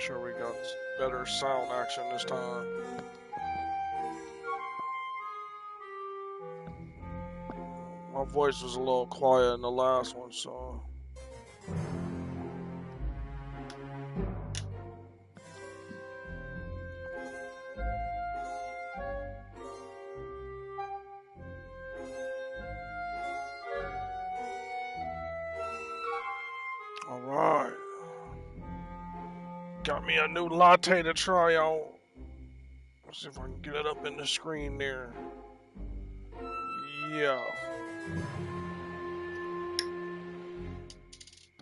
sure we got better sound action this time. My voice was a little quiet in the last one, so. All right. Got me a new latte to try out. Let's see if I can get it up in the screen there. Yeah.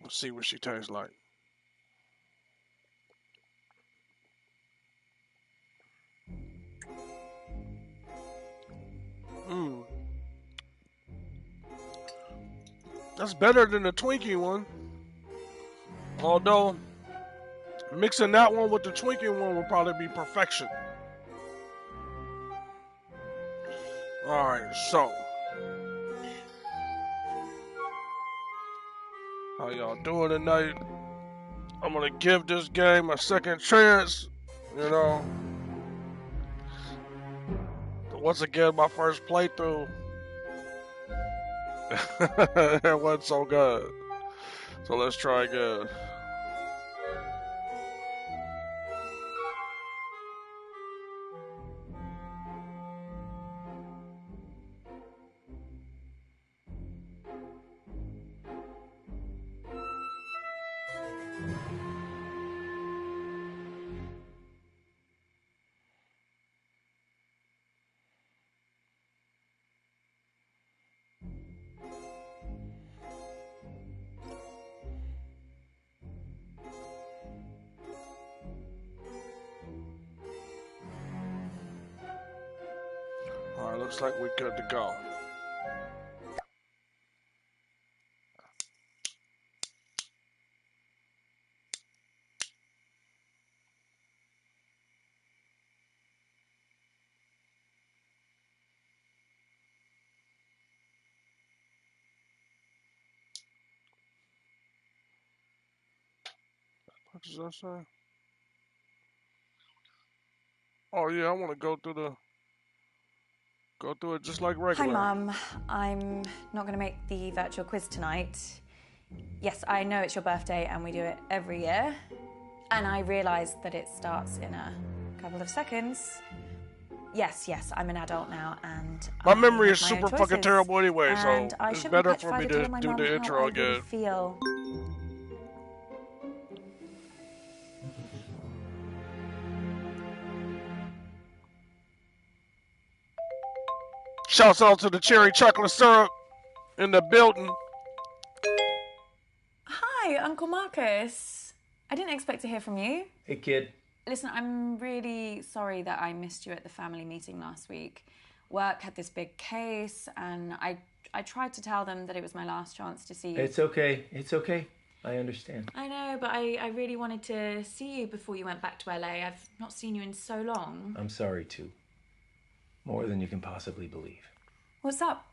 Let's see what she tastes like. That's better than the Twinkie one. Although, mixing that one with the Twinkie one would probably be perfection. Alright, so. How y'all doing tonight? I'm gonna give this game a second chance, you know. Once again, my first playthrough. It wasn't so good. So let's try again. Alright, looks like we're good to go. What does that say? Oh yeah, I want to go through it just like regular. Hi, Mum. I'm not going to make the virtual quiz tonight. Yes, I know it's your birthday and we do it every year. And I realise that it starts in a couple of seconds. Yes, I'm an adult now and my memory is super fucking terrible anyway, so it's better for me to do the intro again. Feel. Shouts out to the cherry chocolate syrup in the building. Hi, Uncle Marcus. I didn't expect to hear from you. Hey, kid. Listen, I'm really sorry that I missed you at the family meeting last week. Work had this big case, and I tried to tell them that it was my last chance to see you. It's okay. It's okay. I understand. I know, but I really wanted to see you before you went back to LA. I've not seen you in so long. I'm sorry, too. More than you can possibly believe. What's up?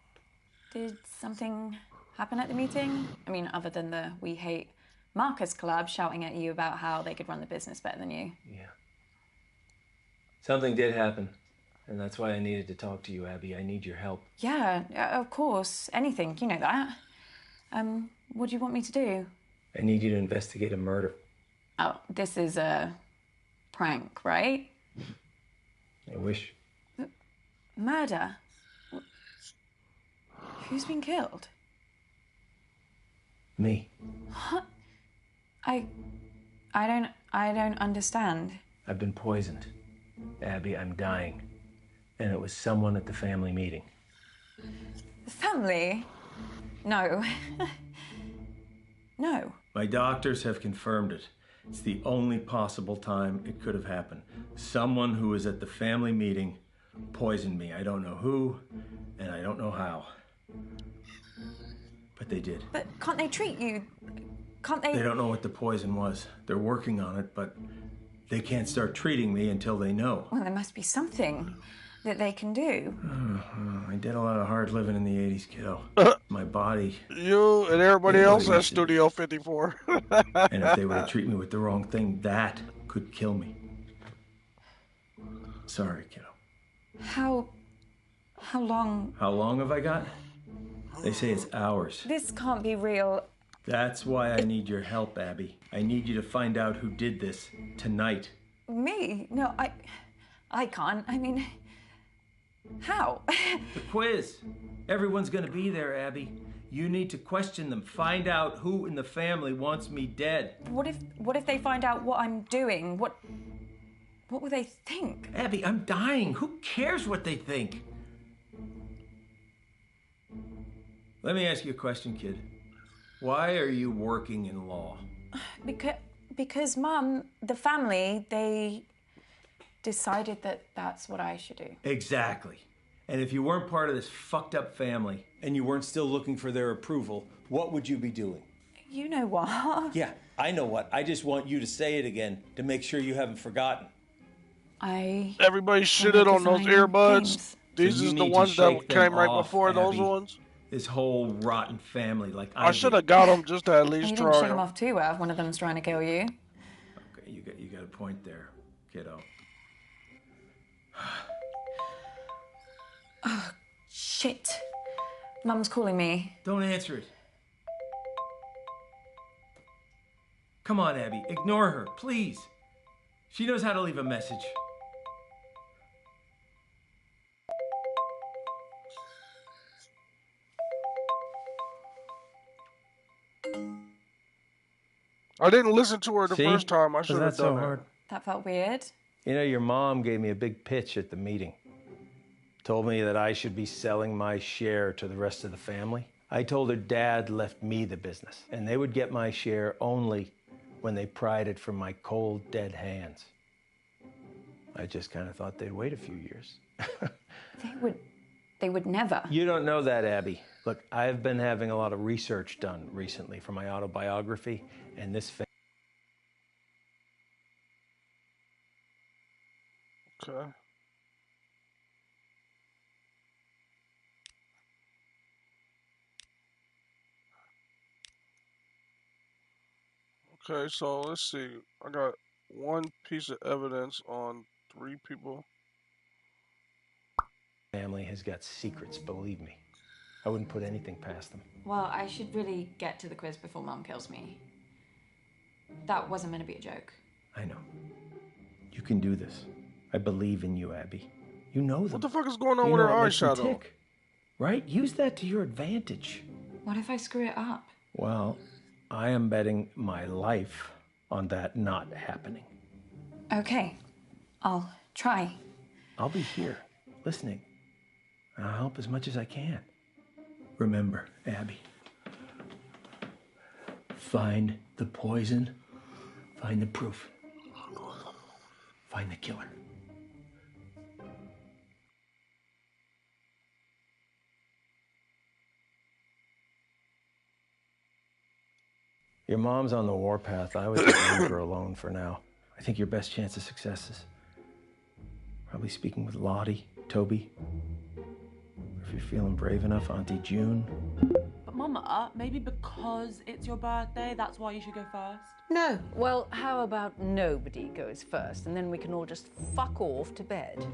Did something happen at the meeting? I mean, other than the We Hate Marcus collab shouting at you about how they could run the business better than you. Yeah. Something did happen. And that's why I needed to talk to you, Abby. I need your help. Yeah, of course. Anything. You know that. What do you want me to do? I need you to investigate a murder. Oh, this is a prank, right? I wish. Murder? Who's been killed? Me. What? I don't understand. I've been poisoned. Abby, I'm dying. And it was someone at the family meeting. The family? No. No. My doctors have confirmed it. It's the only possible time it could have happened. Someone who was at the family meeting poisoned me. I don't know who, and I don't know how. But they did. But can't they treat you? Can't they? They don't know what the poison was. They're working on it, but they can't start treating me until they know. Well, there must be something that they can do. I did a lot of hard living in the 80s, kiddo. My body... You and everybody else at Studio 54. And if they were to treat me with the wrong thing, that could kill me. Sorry, kiddo. How long? How long have I got? They say it's hours. This can't be real. That's why I need your help, Abby. I need you to find out who did this tonight. Me? No, I can't. I mean, how? The quiz. Everyone's gonna be there, Abby. You need to question them. Find out who in the family wants me dead. What if they find out what I'm doing? What will they think? Abby, I'm dying. Who cares what they think? Let me ask you a question, kid. Why are you working in law? Because Mum, the family, they decided that that's what I should do. Exactly. And if you weren't part of this fucked up family and you weren't still looking for their approval, what would you be doing? You know what? Yeah, I know what. I just want you to say it again to make sure you haven't forgotten. Everybody shitted on those earbuds. These is the ones that came right before those ones. This whole rotten family, like I should have got them just to at least you try. didn't shake them off too well if one of them's trying to kill you. Okay, you got a point there, kiddo. Oh, shit. Mum's calling me. Don't answer it. Come on, Abby, ignore her, please. She knows how to leave a message. I didn't listen to her the See? first time. I should have done that. Hard? That felt weird. You know, your mom gave me a big pitch at the meeting. Told me that I should be selling my share to the rest of the family. I told her Dad left me the business, and they would get my share only when they pried it from my cold, dead hands. I just kind of thought they'd wait a few years. They would never. You don't know that, Abby. Look, I've been having a lot of research done recently for my autobiography, and this Okay. Okay, so let's see. I got one piece of evidence on 3 people. family has got secrets, believe me. I wouldn't put anything past them. Well, I should really get to the quiz before Mum kills me. That wasn't meant to be a joke. I know. You can do this. I believe in you, Abby. You know them. What the fuck is going on You with know her what makes them eyeshadow? tick, right? Use that to your advantage. What if I screw it up? Well, I am betting my life on that not happening. Okay, I'll try. I'll be here, listening. And I'll help as much as I can. Remember, Abby, find the poison, find the proof, find the killer. Your mom's on the warpath. I would leave her alone for now. I think your best chance of success is probably speaking with Lottie, Toby. Or if you're feeling brave enough, Auntie June. But Mama, maybe because it's your birthday, that's why you should go first? No. Well, how about nobody goes first, and then we can all just fuck off to bed?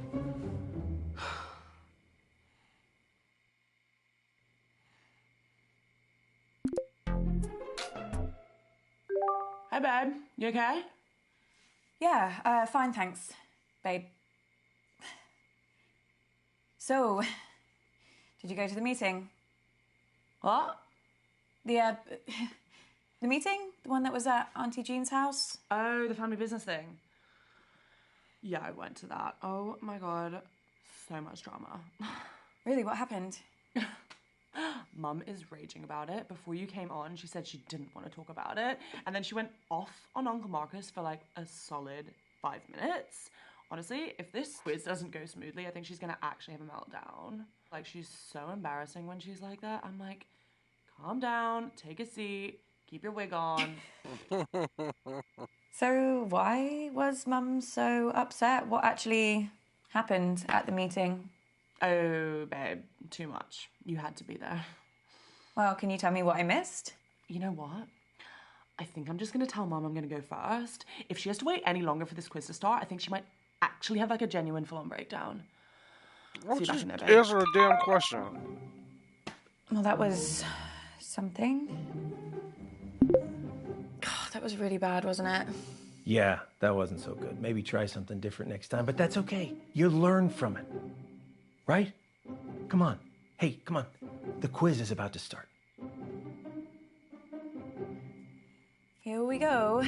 Hey, babe. You okay? Yeah, fine, thanks, babe. So, did you go to the meeting? What? The meeting? The one that was at Auntie Jean's house? Oh, the family business thing. Yeah, I went to that. Oh my god, so much drama. Really, what happened? Mum is raging about it. Before you came on, she said she didn't want to talk about it. And then she went off on Uncle Marcus for like a solid 5 minutes. Honestly, if this quiz doesn't go smoothly, I think she's gonna actually have a meltdown. Like, she's so embarrassing when she's like that. I'm like, calm down, take a seat, keep your wig on. So, why was Mum so upset? What actually happened at the meeting? Oh, babe, too much. You had to be there. Well, can you tell me what I missed? You know what? I think I'm just gonna tell Mum I'm gonna go first. If she has to wait any longer for this quiz to start, I think she might actually have like a genuine full-on breakdown. Why See you don't back you in there, babe. answer a damn question? Well, that was something. God, that was really bad, wasn't it? Yeah, that wasn't so good. Maybe try something different next time, but that's okay. You learn from it. Right? Come on. Hey, come on. The quiz is about to start. Here we go.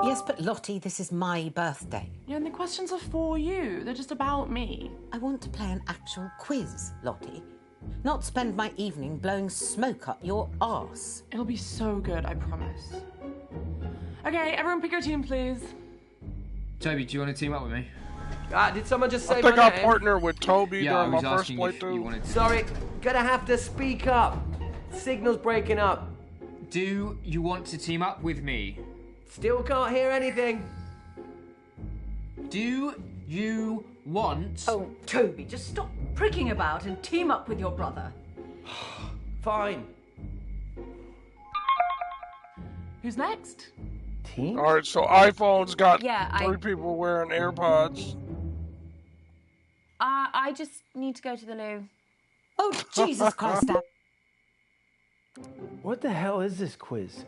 Yes, but Lottie, this is my birthday. Yeah, and the questions are for you. They're just about me. I want to play an actual quiz, Lottie. Not spend my evening blowing smoke up your arse. It'll be so good, I promise. Okay, everyone pick your team, please. Toby, do you want to team up with me? Did someone just say I think my I name? partnered with Toby Yeah, I during my was first asking if you playthrough. wanted to. Sorry, gonna have to speak up. Signal's breaking up. Do you want to team up with me? Still can't hear anything. Do you want... Oh, Toby, just stop pricking about and team up with your brother. Fine. Who's next? Team? All right, so iPhone's got Yeah, three people wearing AirPods. I just need to go to the loo. Oh, Jesus Christ, Dad. What the hell is this quiz?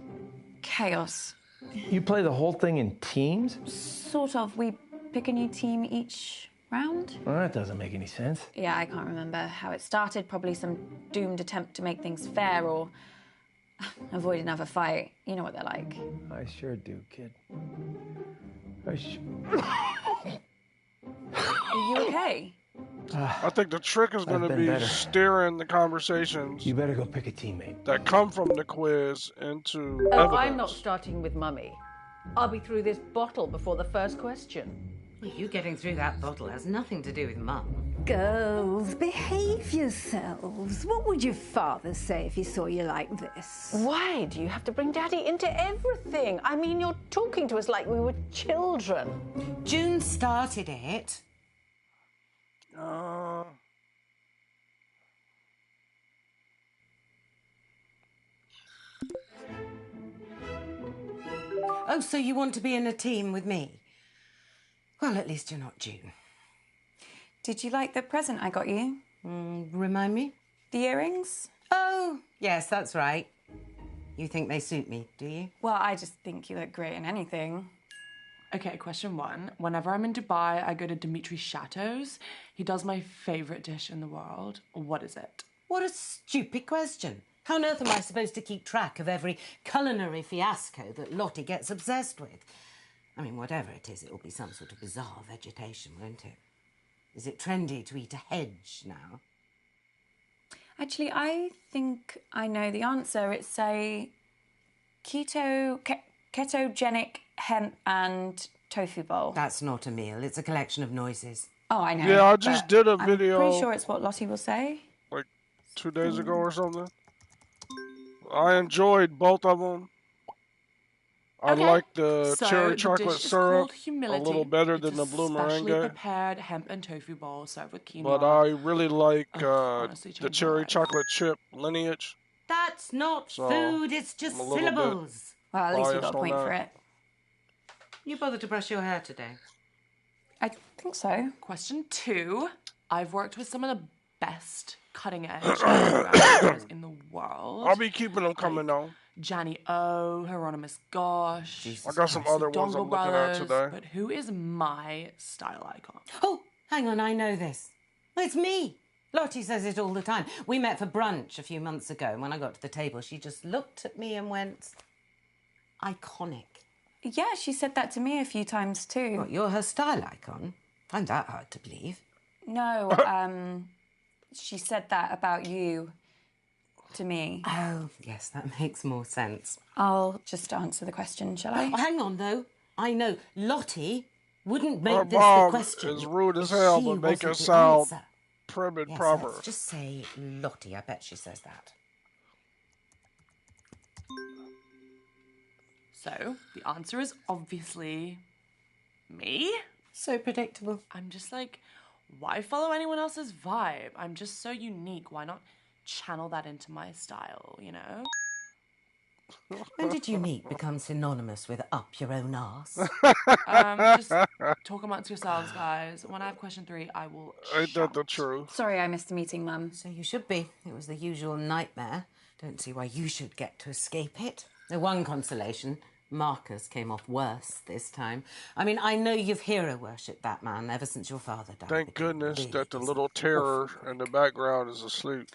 Chaos. You play the whole thing in teams? Sort of. We pick a new team each round. Well, that doesn't make any sense. Yeah, I can't remember how it started. Probably some doomed attempt to make things fair or avoid another fight. You know what they're like. I sure do, kid. Are you okay? I think the trick is going to been be better. steering the conversations You better go pick a teammate. that come from the quiz into Oh, evidence. I'm not starting with Mummy. I'll be through this bottle before the first question. Well, you getting through that bottle has nothing to do with Mum. Girls, behave yourselves. What would your father say if he saw you like this? Why do you have to bring Daddy into everything? I mean, you're talking to us like we were children. June started it. Oh, so you want to be in a team with me? Well, at least you're not June. Did you like the present I got you? Remind me? The earrings? Oh, yes, that's right. You think they suit me, do you? Well, I just think you look great in anything. Okay, question one. Whenever I'm in Dubai, I go to Dimitri's Chateaus. He does my favourite dish in the world. What is it? What a stupid question. How on earth am I supposed to keep track of every culinary fiasco that Lottie gets obsessed with? I mean, whatever it is, it'll be some sort of bizarre vegetation, won't it? Is it trendy to eat a hedge now? Actually, I think I know the answer. It's a ketogenic hemp and tofu bowl. That's not a meal. It's a collection of noises. Oh, I know. Yeah, I just but did a I'm video pretty sure it's what Lottie will say. like 2 days ago or something. I enjoyed both of them. I Okay. like the So, cherry the chocolate dish is syrup called a humility. little better It's than the blue specially meringue. prepared hemp and tofu bowl served with quinoa. But I really like honestly, the changed my cherry life. chocolate chip lineage. That's not So, food, it's just I'm a little bit syllables. Well, at least we biased got a on point that. for it. You bothered to brush your hair today? I think so. Question two. I've worked with some of the best cutting edge directors in the world. I'll be keeping them coming though. Gianni O, Hieronymus Gosh. I got some other ones Dongle I'm looking at Brothers, today. But who is my style icon? Oh, hang on, I know this. It's me. Lottie says it all the time. We met for brunch a few months ago, and when I got to the table, she just looked at me and went, iconic. Yeah, she said that to me a few times too. What, you're her style icon? Find that hard to believe. No, she said that about you to me. Oh, yes, that makes more sense. I'll just answer the question, shall I? Oh, hang on, though. I know Lottie wouldn't make Her this the mom question. is rude as if hell, she but make wasn't it the sound answer. prim and Yes, proper. let's just say Lottie. I bet she says that. So, the answer is obviously me. So predictable. I'm just like, why follow anyone else's vibe? I'm just so unique. Why not channel that into my style, you know? When did you meet become synonymous with up your own arse? Just talk amongst yourselves, guys. When I have question 3, I will Ain't that shout. the truth? Sorry I missed the meeting, Mum. So you should be. It was the usual nightmare. Don't see why you should get to escape it. The one consolation, Marcus came off worse this time. I mean, I know you've hero-worshipped that man ever since your father died. Thank goodness that the little terror in the background is asleep.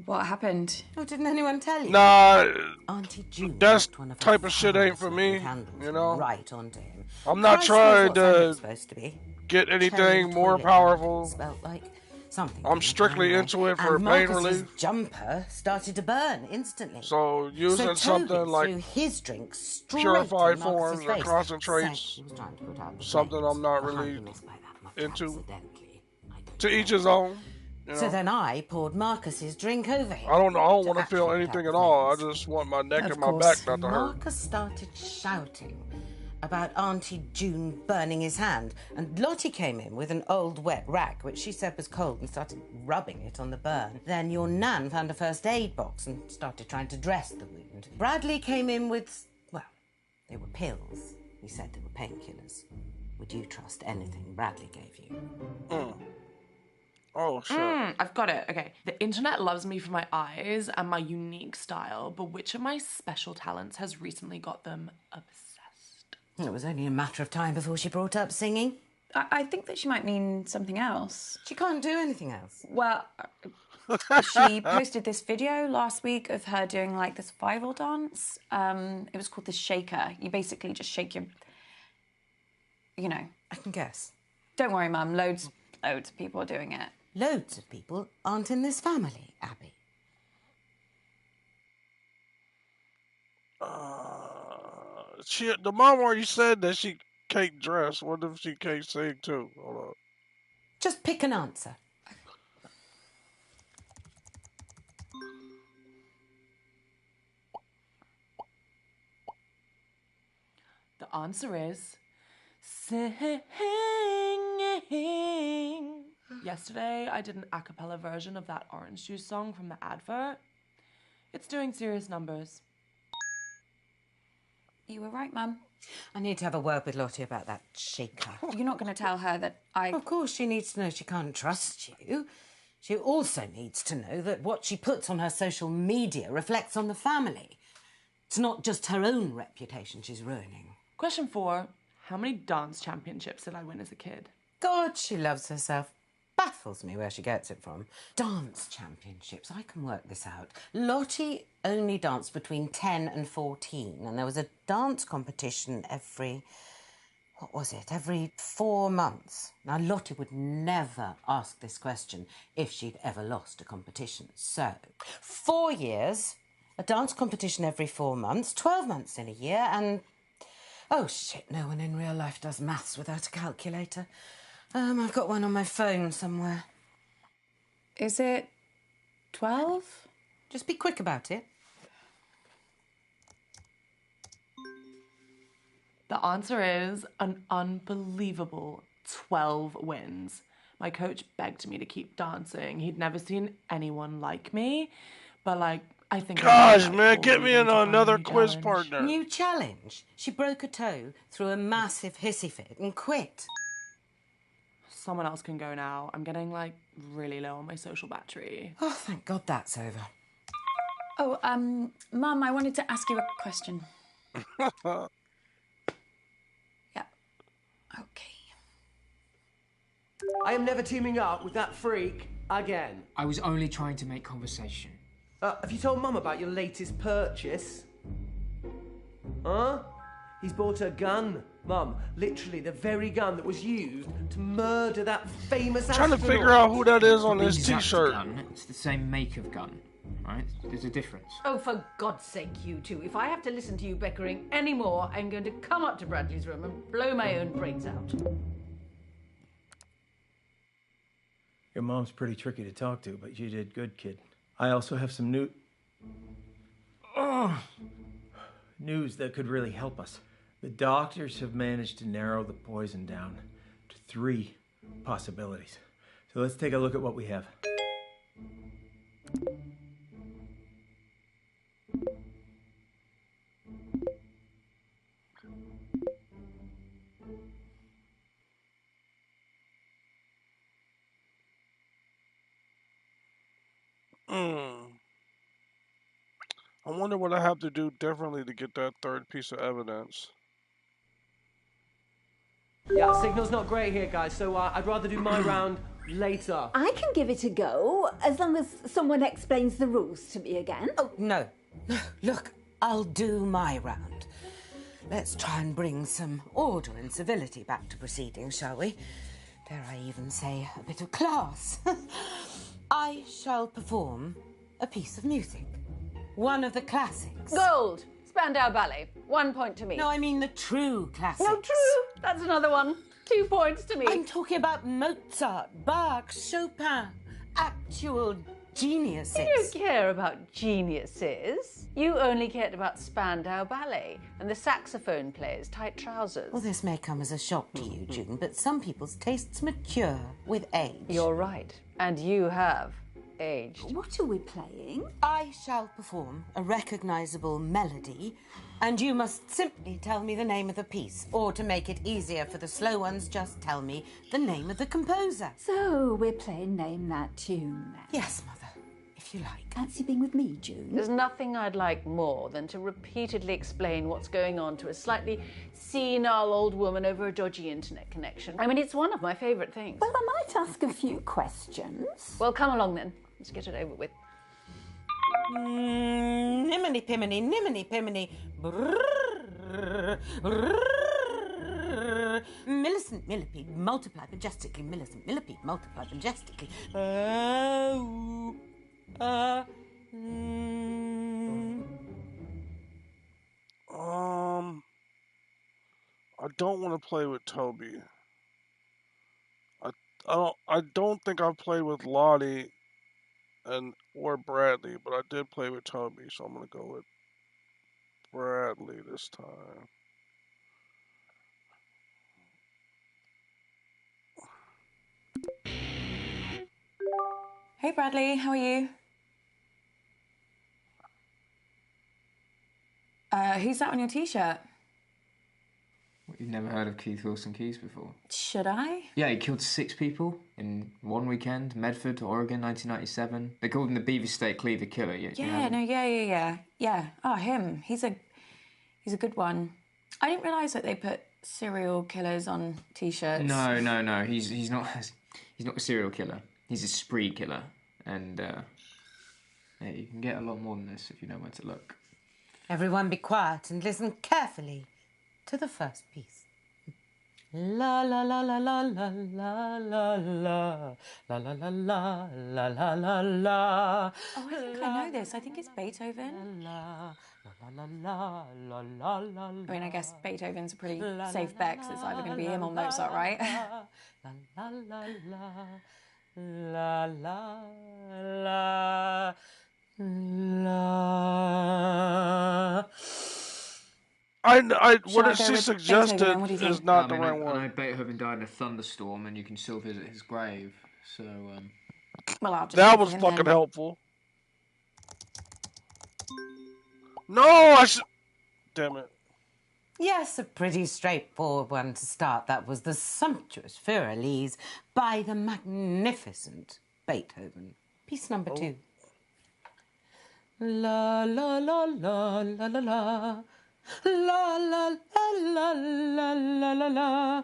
What happened? Oh, didn't anyone tell you? Nah, Auntie June that knocked one of her type of shit ain't for fire-smelling me, candles you know? right onto him. I'm not Christ knows trying what Sandra's to supposed to be. get Cherry anything more toilet powerful. smelled like something. I'm strictly anyway. into it for and pain Marcus's relief. jumper started to burn instantly. So using Toby something like threw his drink straight purified in Marcus's forms or face. concentrates, Said he was trying to put out the something flames. I'm not Well, really he missed by that much into. accidentally. I don't To know. each his own. You know? So then I poured Marcus's drink over him. I don't know. I don't to want to feel actually put anything out at the all. I flames. just want my neck Of and my course, back not to hurt. Marcus started shouting about Auntie June burning his hand, and Lottie came in with an old wet rag, which she said was cold, and started rubbing it on the burn. Then your Nan found a first aid box and started trying to dress the wound. Bradley came in with, well, they were pills. He said they were painkillers. Would you trust anything Bradley gave you? Oh, shit. I've got it. Okay. The internet loves me for my eyes and my unique style, but which of my special talents has recently got them obsessed? It was only a matter of time before she brought up singing. I think that she might mean something else. She can't do anything else. Well, she posted this video last week of her doing like this viral dance. It was called the shaker. You basically just shake your, you know. I can guess. Don't worry, Mum. Loads of people are doing it. Loads of people aren't in this family, Abby. The mom already said that she can't dress. What if she can't sing too? Hold on. Just pick an answer. The answer is singing. Yesterday, I did an a cappella version of that orange juice song from the advert. It's doing serious numbers. You were right, Mum. I need to have a word with Lottie about that shaker. You're not going to tell her that I... Of course, she needs to know she can't trust you. She also needs to know that what she puts on her social media reflects on the family. It's not just her own reputation she's ruining. Question 4. How many dance championships did I win as a kid? God, she loves herself. Baffles me where she gets it from. Dance championships, I can work this out. Lottie only danced between 10 and 14, and there was a dance competition every 4 months. Now, Lottie would never ask this question if she'd ever lost a competition. So, 4 years, a dance competition every 4 months, 12 months in a year, and... Oh, shit, no one in real life does maths without a calculator. I've got one on my phone somewhere. Is it 12? Just be quick about it. The answer is an unbelievable 12 wins. My coach begged me to keep dancing. He'd never seen anyone like me, but I think... Gosh, man, get me in another quiz partner. New challenge. She broke a toe through a massive hissy fit and quit. Someone else can go now. I'm getting, really low on my social battery. Oh, thank God that's over. Oh, Mum, I wanted to ask you a question. Yeah. Okay. I am never teaming up with that freak again. I was only trying to make conversation. Have you told Mum about your latest purchase? Huh? He's bought a gun, Mum. Literally the very gun that was used to murder that famous Trying to astronaut. figure out who that is on The this exact t-shirt. gun, it's the same make of gun, right? There's a difference. Oh, for God's sake, you two. If I have to listen to you bickering anymore, I'm going to come up to Bradley's room and blow my own brains out. Your mom's pretty tricky to talk to, but you did good, kid. I also have some news that could really help us. The doctors have managed to narrow the poison down to 3 possibilities. So let's take a look at what we have. I wonder what I have to do differently to get that third piece of evidence. Yeah, signal's not great here, guys, so I'd rather do my round later. I can give it a go, as long as someone explains the rules to me again. Oh, no. Look, I'll do my round. Let's try and bring some order and civility back to proceedings, shall we? Dare I even say a bit of class? I shall perform a piece of music. One of the classics. Gold! Spandau Ballet. 1 point to me. No, I mean the true classics. No, true. That's another one. 2 points to me. I'm talking about Mozart, Bach, Chopin. Actual geniuses. You don't care about geniuses. You only cared about Spandau Ballet and the saxophone player's tight trousers. Well, this may come as a shock to you, June, but some people's tastes mature with age. You're right. And you have aged. What are we playing? I shall perform a recognisable melody, and you must simply tell me the name of the piece, or to make it easier for the slow ones, just tell me the name of the composer. So, we're playing Name That Tune then? Yes, Mother, if you like. Fancy being with me, June? There's nothing I'd like more than to repeatedly explain what's going on to a slightly senile old woman over a dodgy internet connection. I mean, it's one of my favourite things. Well, I might ask a few questions. Well, come along then. Let's get it over with. Niminy piminy, niminy piminy. Brrrr, brrrr. Millicent millipede, multiply majestically. Millicent millipede, multiply majestically. I don't want to play with Toby. I don't think I've played with Lottie or Bradley, but I did play with Toby, so I'm gonna go with Bradley this time. Hey Bradley, how are you? Who's that on your t-shirt? What, you've never heard of Keith Wilson Keys before? Should I? Yeah, he killed 6 people in one weekend, Medford, Oregon, 1997. They called him the Beaver State Cleaver Killer. Yeah. Oh, him. He's a good one. I didn't realise that they put serial killers on t-shirts. No. He's not a serial killer. He's a spree killer. And, yeah, you can get a lot more than this if you know where to look. Everyone be quiet and listen carefully to the first piece. La la la la la la la la la la la la la la la la la. Oh, I think I know this. I think it's Beethoven. La la la la la la la. I mean, I guess Beethoven's a pretty safe bet because it's either going to be him or Mozart, right? La la la la la la la. What she suggested is not the right one. I know Beethoven died in a thunderstorm, and you can still visit his grave. So, well, I'll just that was fucking helpful. No, I should. Damn it. Yes, a pretty straightforward one to start. That was the sumptuous Fur-Elise by the magnificent Beethoven. Piece number 2. La la la la la la la. La la la la la la la la.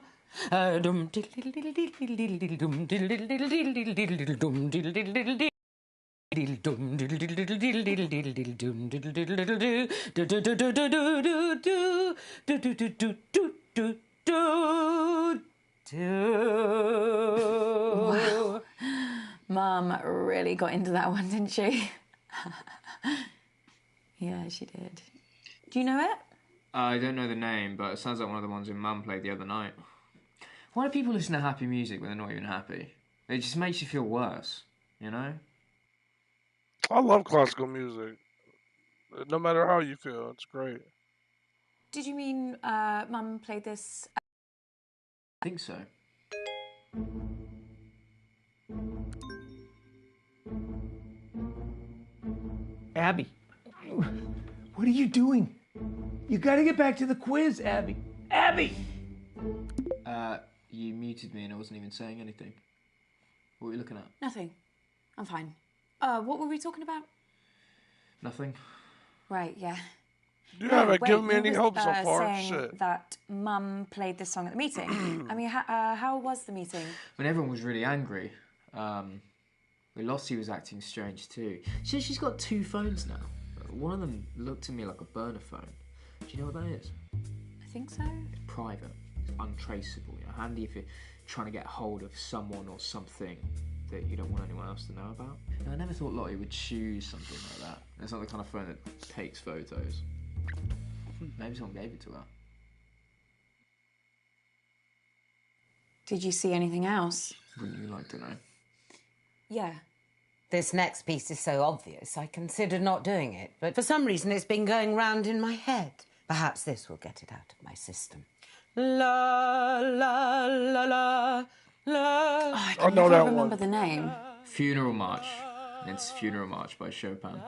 Dum diddle diddle diddle diddle dum diddle diddle diddle diddle dum diddle diddle diddle dum diddle diddle diddle diddle diddle dum diddle diddle diddle do do do do do do do do do do do do do. Wow. Mum really got into that one, didn't she? Yeah, she did. Do you know it? I don't know the name, but it sounds like one of the ones your mum played the other night. Why do people listen to happy music when they're not even happy? It just makes you feel worse, you know? I love classical music. No matter how you feel, it's great. Did you mean Mum played this? I think so. Abby, what are you doing? You gotta get back to the quiz, Abby. Abby! You muted me and I wasn't even saying anything. What were you looking at? Nothing. I'm fine. What were we talking about? Nothing. Right, yeah. You haven't wait, given me you any was, hope so far. saying Shit. that Mum played this song at the meeting. I mean, how was the meeting? When everyone was really angry, Lottie was acting strange too. She's got 2 phones now. One of them looked to me like a burner phone. Do you know what that is? I think so. It's private. It's untraceable. You know, handy if you're trying to get hold of someone or something that you don't want anyone else to know about. And I never thought Lottie would choose something like that. It's not the kind of phone that takes photos. Maybe someone gave it to her. Did you see anything else? Wouldn't you like to know? Yeah. This next piece is so obvious, I considered not doing it, but for some reason it's been going round in my head. Perhaps this will get it out of my system. La, la, la, la, la. Oh, I can never remember the name. Funeral March. It's Funeral March by Chopin.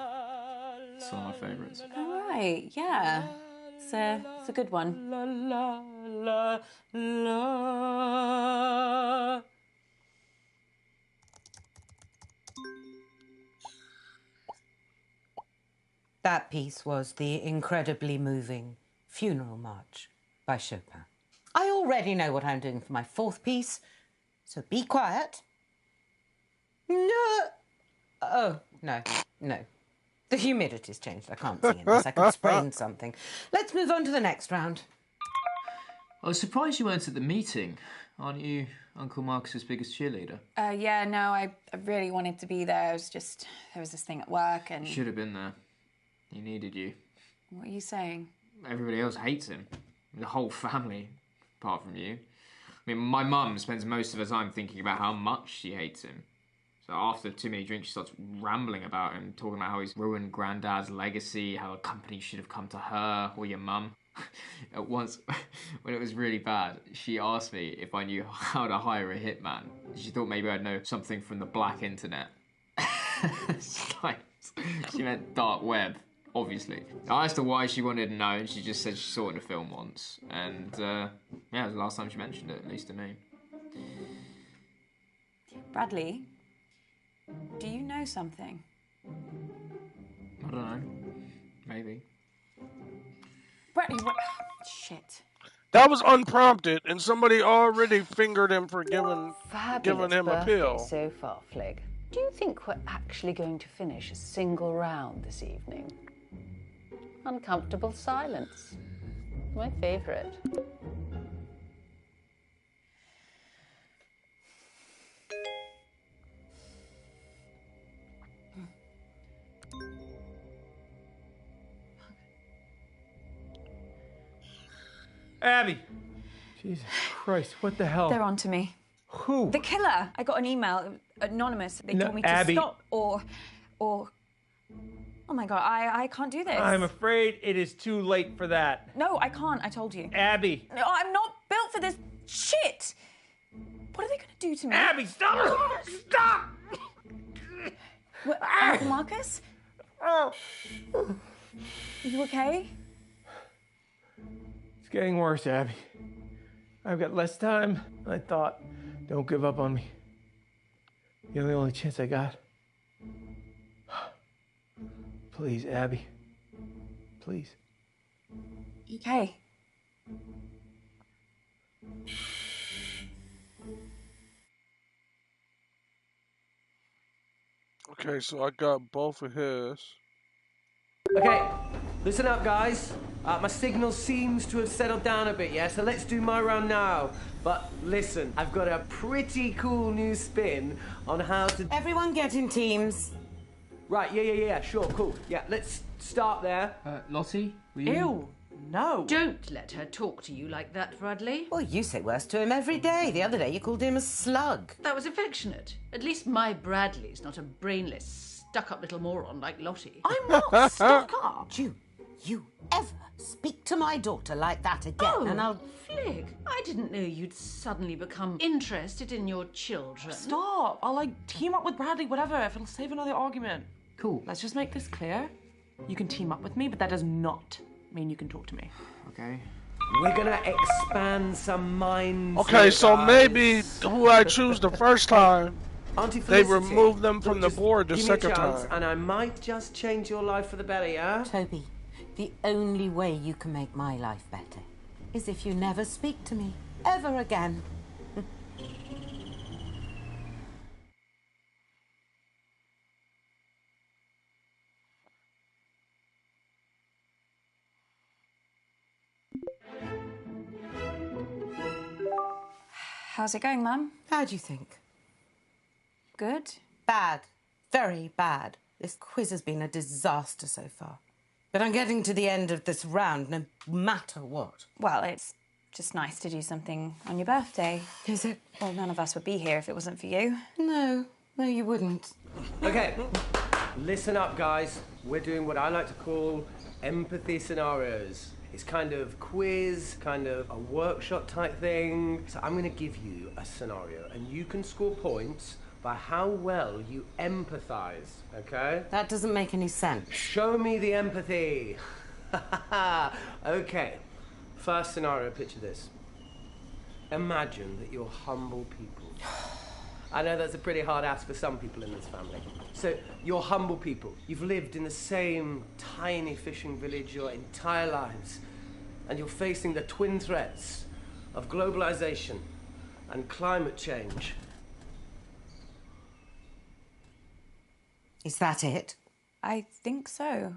It's one of my favourites. All right, yeah. It's a good one. La, la, la, la. That piece was the incredibly moving Funeral March by Chopin. I already know what I'm doing for my 4th piece, so be quiet. No. Oh, no. The humidity's changed. I can't sing in this. I could sprain something. Let's move on to the next round. I was surprised you weren't at the meeting. Aren't you Uncle Marcus's biggest cheerleader? Yeah, no, I really wanted to be there. It was just, there was this thing at work and... You should have been there. He needed you. What are you saying? Everybody else hates him. The whole family, apart from you. I mean, my mum spends most of her time thinking about how much she hates him. So after too many drinks, she starts rambling about him, talking about how he's ruined Granddad's legacy, how a company should have come to her or your mum. At once, when it was really bad, she asked me if I knew how to hire a hitman. She thought maybe I'd know something from the black internet. She meant dark web, obviously. I asked her why she wanted to know, and she just said she saw it in a film once. And, yeah, it was the last time she mentioned it, at least to me. Bradley, do you know something? I don't know. Maybe. Bradley, what? Shit. That was unprompted, and somebody already fingered him for giving him a pill. So far, Flig. Do you think we're actually going to finish a single round this evening? Uncomfortable silence. My favourite. Abby! Jesus Christ, what the hell? They're on to me. Who? The killer. I got an email, anonymous. They No, told me to Abby. stop or... Oh my God, I can't do this. I'm afraid it is too late for that. No, I can't, I told you. Abby! No, I'm not built for this shit! What are they gonna do to me? Abby, stop! Stop! What, Uncle Marcus? Oh. Are you okay? It's getting worse, Abby. I've got less time than I thought. Don't give up on me. You're the only chance I got. Please, Abby. Please. You okay? Okay, so I got both of his. Okay, listen up, guys. My signal seems to have settled down a bit, yeah? So let's do my round now. But listen, I've got a pretty cool new spin on how to... Everyone get in teams. Right, yeah, sure, cool. Yeah, let's start there. Lottie, were you... Ew, no. Don't let her talk to you like that, Bradley. Well, you say worse to him every day. The other day you called him a slug. That was affectionate. At least my Bradley's not a brainless, stuck-up little moron like Lottie. I'm not stuck up. You ever speak to my daughter like that again, and I'll... Flig, I didn't know you'd suddenly become interested in your children. Stop. I'll, team up with Bradley, whatever, if it'll save another argument. Cool. Let's just make this clear. You can team up with me, but that does not mean you can talk to me. Okay. We're gonna expand some minds. Okay, here, so guys. maybe who I choose the first time Auntie They Felicity. removed them from look, the just board the give me a second chance, time. and I might just change your life for the better, yeah? Toby, the only way you can make my life better is if you never speak to me ever again. How's it going, Mum? How do you think? Good. Bad. Very bad. This quiz has been a disaster so far. But I'm getting to the end of this round no matter what. Well, it's just nice to do something on your birthday. Is it? Well, none of us would be here if it wasn't for you. No, you wouldn't. Okay, listen up, guys. We're doing what I like to call empathy scenarios. It's kind of quiz, kind of a workshop type thing. So I'm going to give you a scenario, and you can score points by how well you empathize, okay? That doesn't make any sense. Show me the empathy. Okay, first scenario, picture this. Imagine that you're humble people. I know that's a pretty hard ask for some people in this family. So, you're humble people. You've lived in the same tiny fishing village your entire lives. And you're facing the twin threats of globalization and climate change. Is that it? I think so.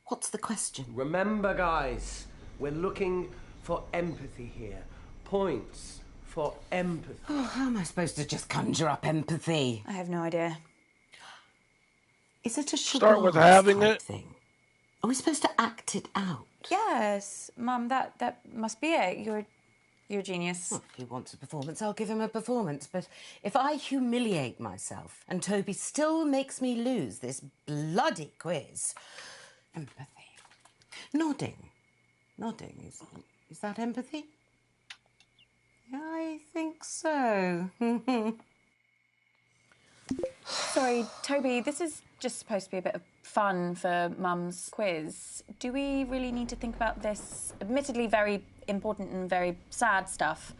What's the question? Remember, guys, we're looking for empathy here. Points for empathy. Oh, how am I supposed to just conjure up empathy? I have no idea. Is it a Start with charades having type it. thing? Are we supposed to act it out? Yes, Mum, that must be it. You're a genius. Well, if he wants a performance, I'll give him a performance. But if I humiliate myself and Toby still makes me lose this bloody quiz... Empathy. Nodding. Nodding. Is that empathy? Yeah, I think so. Sorry, Toby, this is just supposed to be a bit of fun for Mum's quiz. Do we really need to think about this admittedly very important and very sad stuff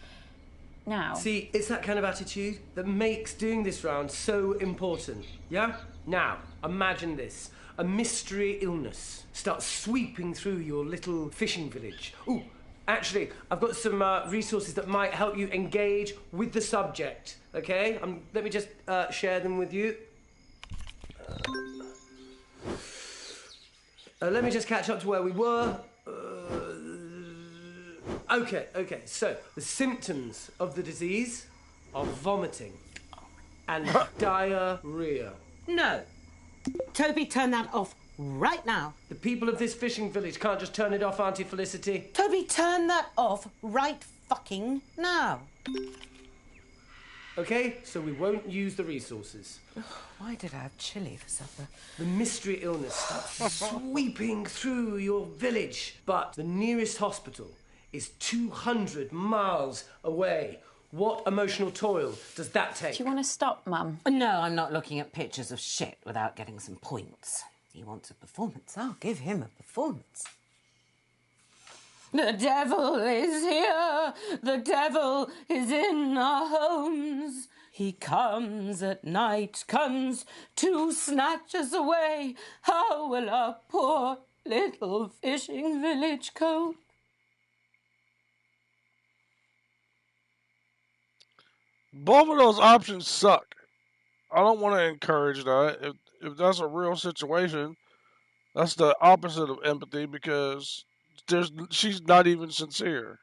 now? See, it's that kind of attitude that makes doing this round so important, yeah? Now, imagine this. A mystery illness starts sweeping through your little fishing village. Ooh, actually, I've got some resources that might help you engage with the subject, okay? Let me just share them with you. Let me just catch up to where we were. Okay, so the symptoms of the disease are vomiting and diarrhea. No. Toby, turn that off right now. The people of this fishing village can't just turn it off, Auntie Felicity. Toby, turn that off right fucking now. Okay, so we won't use the resources. Why did I have chili for supper? The mystery illness starts sweeping through your village, but the nearest hospital is 200 miles away. What emotional toil does that take? Do you want to stop, Mum? No, I'm not looking at pictures of shit without getting some points. He wants a performance. I'll give him a performance. The devil is here. The devil is in our homes. He comes at night, comes to snatch us away. How will our poor little fishing village cope? Both of those options suck. I don't want to encourage that. If that's a real situation, that's the opposite of empathy because she's not even sincere.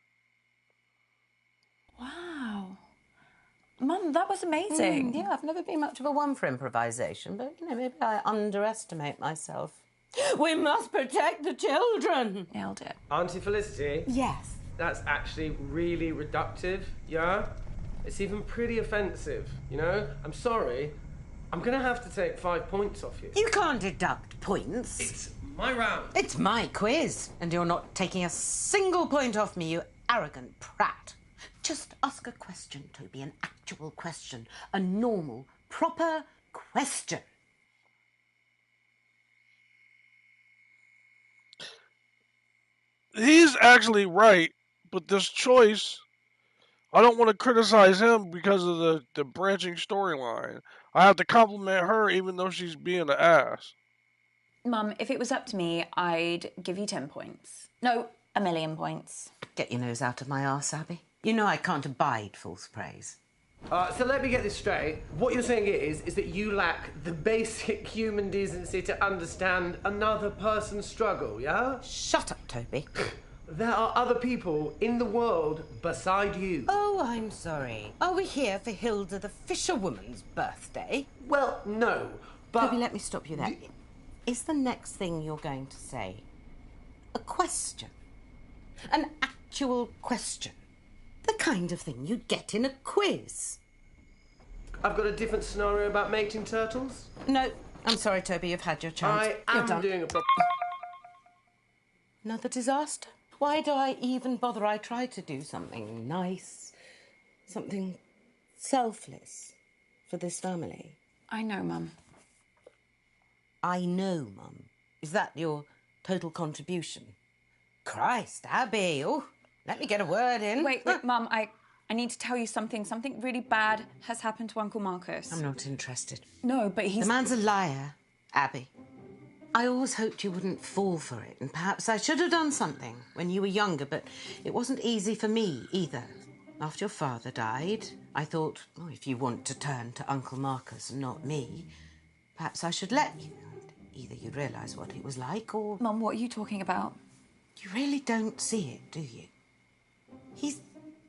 Wow. Mum, that was amazing. Yeah, I've never been much of a one for improvisation, but, maybe I underestimate myself. We must protect the children. Nailed it. Auntie Felicity? Yes. That's actually really reductive, yeah? It's even pretty offensive, you know? I'm sorry. I'm gonna have to take 5 points off you. You can't deduct points. It's my round. It's my quiz, and you're not taking a single point off me, you arrogant prat. Just ask a question, Toby, an actual question. A normal, proper question. He's actually right, but this choice I don't want to criticize him because of the branching storyline. I have to compliment her even though she's being an ass. Mum, if it was up to me, I'd give you 10 points. No, 1,000,000 points. Get your nose out of my arse, Abby. You know I can't abide false praise. So let me get this straight. What you're saying is that you lack the basic human decency to understand another person's struggle, yeah? Shut up, Toby. There are other people in the world beside you. Oh, I'm sorry. Are we here for Hilda the fisherwoman's birthday? Well, no, but... Toby, let me stop you there. Is the next thing you're going to say a question? An actual question? The kind of thing you'd get in a quiz. I've got a different scenario about mating turtles. No, I'm sorry, Toby, you've had your chance. I You're am done. doing a... Another disaster? Why do I even bother? I try to do something nice, something selfless for this family. I know, Mum. I know, Mum. Is that your total contribution? Christ, Abby. Oh, let me get a word in. Wait, Mum, I need to tell you something. Something really bad has happened to Uncle Marcus. I'm not interested. No, but he's... The man's a liar, Abby. I always hoped you wouldn't fall for it, and perhaps I should have done something when you were younger, but it wasn't easy for me either. After your father died, I thought, oh, if you want to turn to Uncle Marcus and not me, perhaps I should let you. Either you'd realise what it was like, or... Mum, what are you talking about? You really don't see it, do you? He's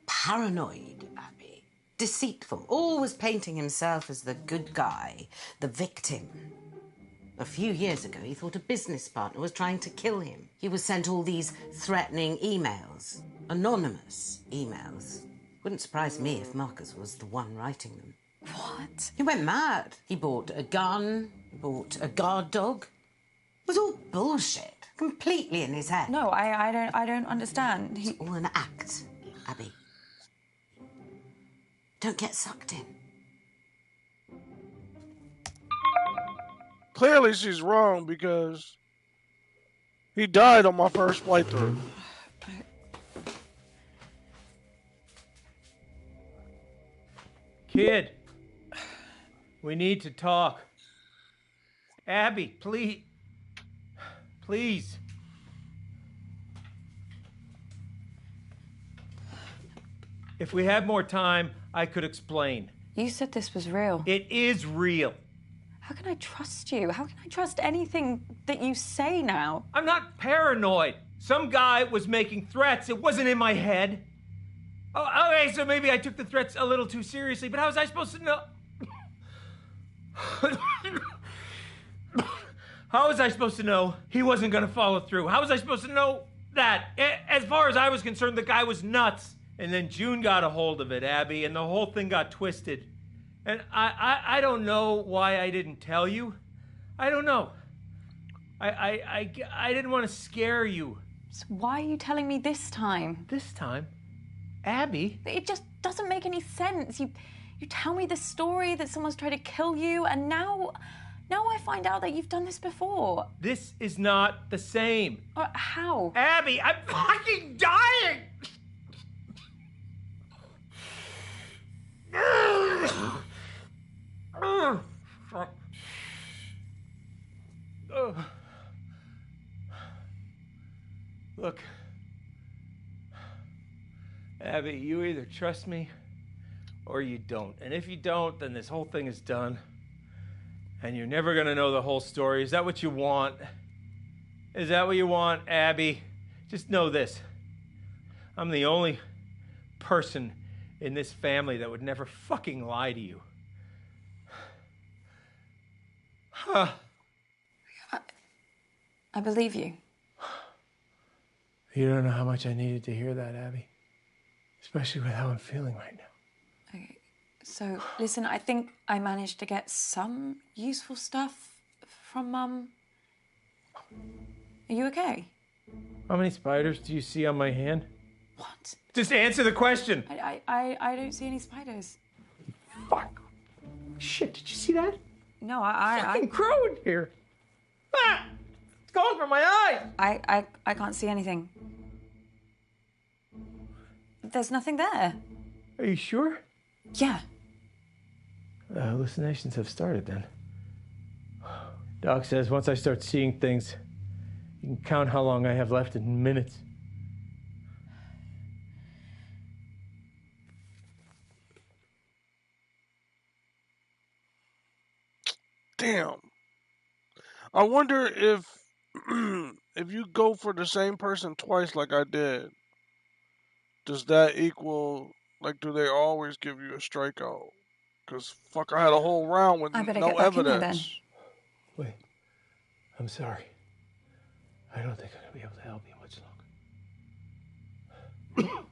paranoid, Abby. Deceitful, always painting himself as the good guy, the victim. A few years ago, he thought a business partner was trying to kill him. He was sent all these threatening emails, anonymous emails. Wouldn't surprise me if Marcus was the one writing them. What? He went mad. He bought a gun, he bought a guard dog. It was all bullshit, completely in his head. No, I don't understand. It's all an act, Abby. Don't get sucked in. Clearly she's wrong because he died on my first playthrough. Kid, we need to talk. Abby, please. Please. If we had more time, I could explain. You said this was real. It is real. How can I trust you? How can I trust anything that you say now? I'm not paranoid. Some guy was making threats. It wasn't in my head. Oh, okay, so maybe I took the threats a little too seriously, but how was I supposed to know? How was I supposed to know he wasn't going to follow through? How was I supposed to know that? As far as I was concerned, the guy was nuts. And then June got a hold of it, Abby, and the whole thing got twisted. And I don't know why I didn't tell you. I don't know. I didn't want to scare you. So why are you telling me this time? This time? Abby? It just doesn't make any sense. You tell me the story that someone's tried to kill you, and now I find out that you've done this before. This is not the same. How? Abby, I'm fucking dying! Look, Abby, you either trust me or you don't. And if you don't, then this whole thing is done. And you're never gonna know the whole story. Is that what you want? Is that what you want, Abby? Just know this. I'm the only person in this family that would never fucking lie to you. Huh. I believe you. You don't know how much I needed to hear that, Abby. Especially with how I'm feeling right now. Okay, so listen, I think I managed to get some useful stuff from Mum. Are you okay? How many spiders do you see on my hand? What? Just answer the question. I don't see any spiders. Fuck. Shit, did you see that? No, Fucking crow in here. Ah! It's going from my eyes. I can't see anything. There's nothing there. Are you sure? Yeah. Hallucinations have started then. Doc says once I start seeing things, you can count how long I have left in minutes. Damn. I wonder if if you go for the same person twice like I did, does that equal, like, do they always give you a strikeout? Because, fuck, I had a whole round with I better no get back in there then. evidence. Wait, I'm sorry. I don't think I'm gonna be able to help you much longer.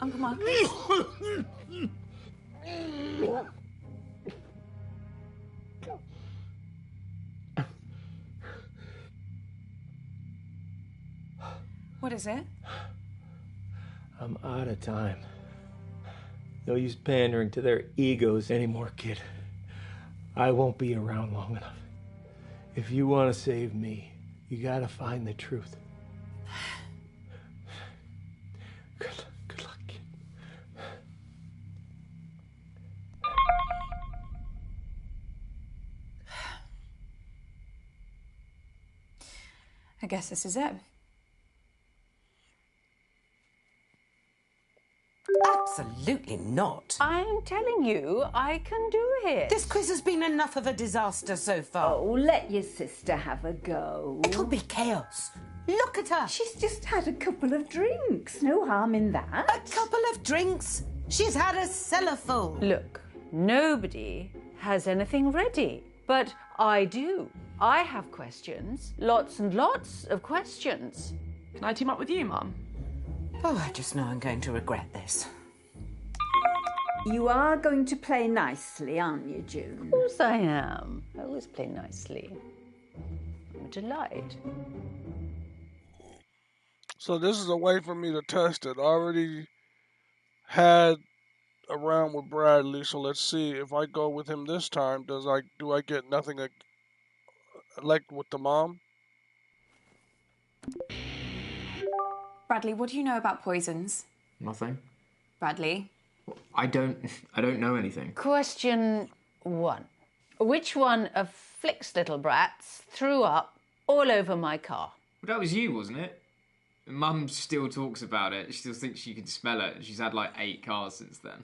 Uncle Marcus? What is it? I'm out of time. No use pandering to their egos anymore, kid. I won't be around long enough. If you want to save me, you gotta find the truth. Good luck, kid. I guess this is it. Absolutely not. I'm telling you, I can do it. This quiz has been enough of a disaster so far. Oh, let your sister have a go. It'll be chaos. Look at her. She's just had a couple of drinks. No harm in that. A couple of drinks. She's had a cellar full. Look, nobody has anything ready, but I do. I have questions. Lots and lots of questions. Can I team up with you, Mum? Oh, I just know I'm going to regret this. You are going to play nicely, aren't you, June? Of course I am. I always play nicely. I'm a delight. So this is a way for me to test it. I already had a round with Bradley, so let's see if I go with him this time. Do I get nothing like with the mom? Bradley, what do you know about poisons? Nothing. Bradley? I don't know anything. Question 1. Which one of Flick's little brats threw up all over my car? Well, that was you, wasn't it? Mum still talks about it. She still thinks she can smell it. She's had like 8 cars since then.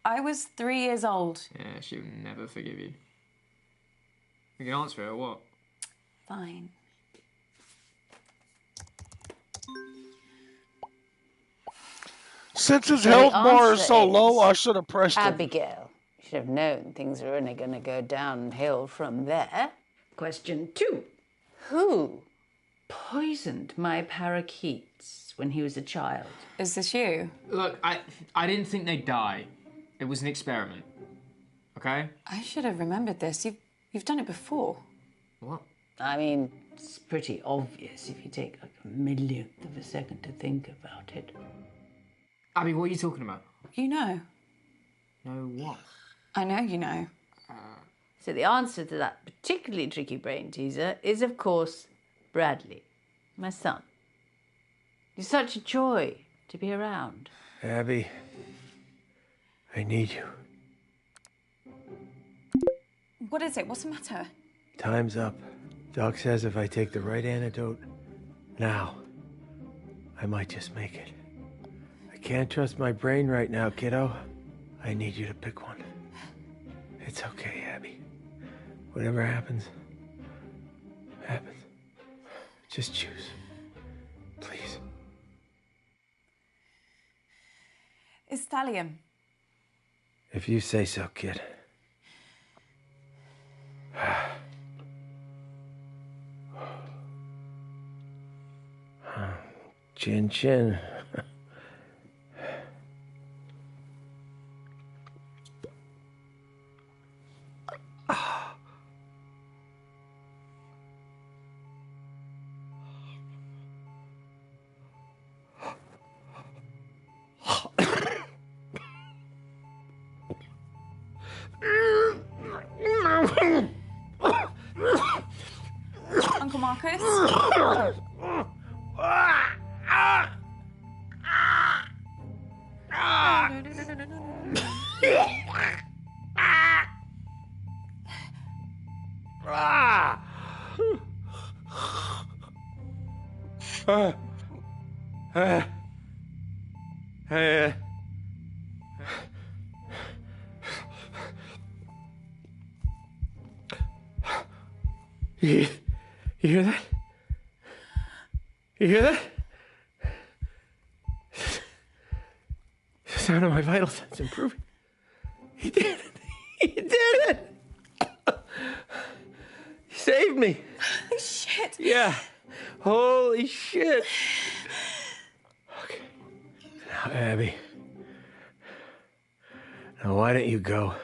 I was 3 years old. Yeah, she'll never forgive you. You can answer it or what? Fine. Since his So health the bar is answer so is low, I should have pressed him. Abigail. You should have known things are only going to go downhill from there. Question 2. Who poisoned my parakeets when he was a child? Is this you? Look, I didn't think they'd die. It was an experiment. Okay? I should have remembered this. You've done it before. What? I mean, it's pretty obvious if you take like a millionth of a second to think about it. Abby, what are you talking about? You know. No what? I know you know. So the answer to that particularly tricky brain teaser is, of course, Bradley, my son. He's such a joy to be around. Abby, I need you. What is it? What's the matter? Time's up. Doc says if I take the right antidote now, I might just make it. I can't trust my brain right now, kiddo. I need you to pick one. It's okay, Abby. Whatever happens, happens. Just choose. Please. It's thallium. If you say so, kid. Chin chin. Uncle Marcus? You hear that? You hear that? The sound of my vital signs improving. He did it. He did it. He saved me. Holy shit. Yeah. Holy shit. Okay. Now, Abby. Now, why don't you go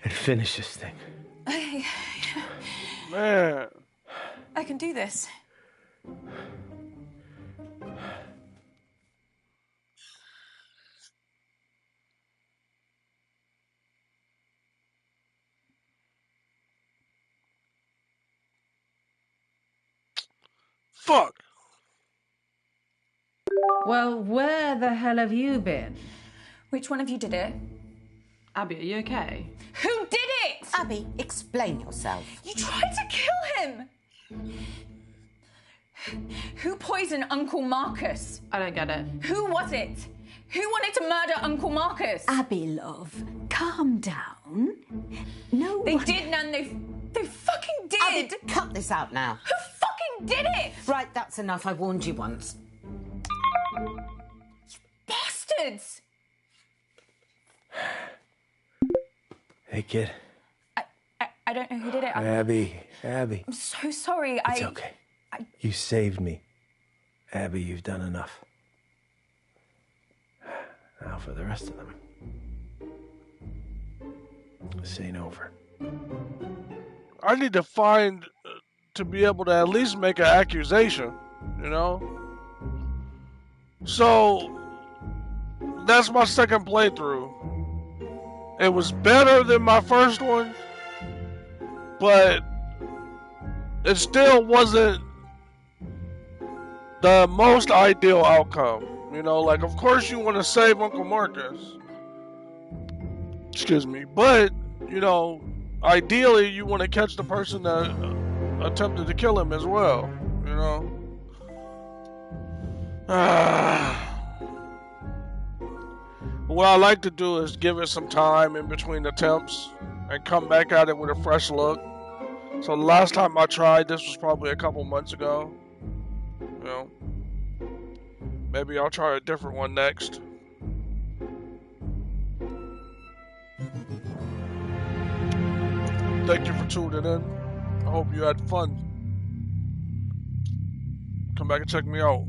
and finish this thing? Man. I can do this. Fuck. Well, where the hell have you been? Which one of you did it? Abby, are you okay? Who did it? Abby, explain yourself. You tried to kill him! Who poisoned Uncle Marcus? I don't get it. Who was it? Who wanted to murder Uncle Marcus? Abby, love, calm down. No They one... did, Nan. They fucking did! Abby, cut this out now. Who fucking did it? Right, that's enough. I warned you once. Bastards! Hey, kid. I don't know who did it. Abby. I'm so sorry. It's okay. You saved me. Abby, you've done enough. Now for the rest of them. This ain't over. I need to find to be able to at least make an accusation, you know? So, that's my second playthrough. It was better than my first one, but it still wasn't the most ideal outcome. You know, like, of course you want to save Uncle Marcus. Excuse me. But, you know, ideally you want to catch the person that attempted to kill him as well. You know? What I like to do is give it some time in between attempts and come back at it with a fresh look. So the last time I tried this was probably a couple months ago. You know? Maybe I'll try a different one next. Thank you for tuning in. I hope you had fun. Come back and check me out.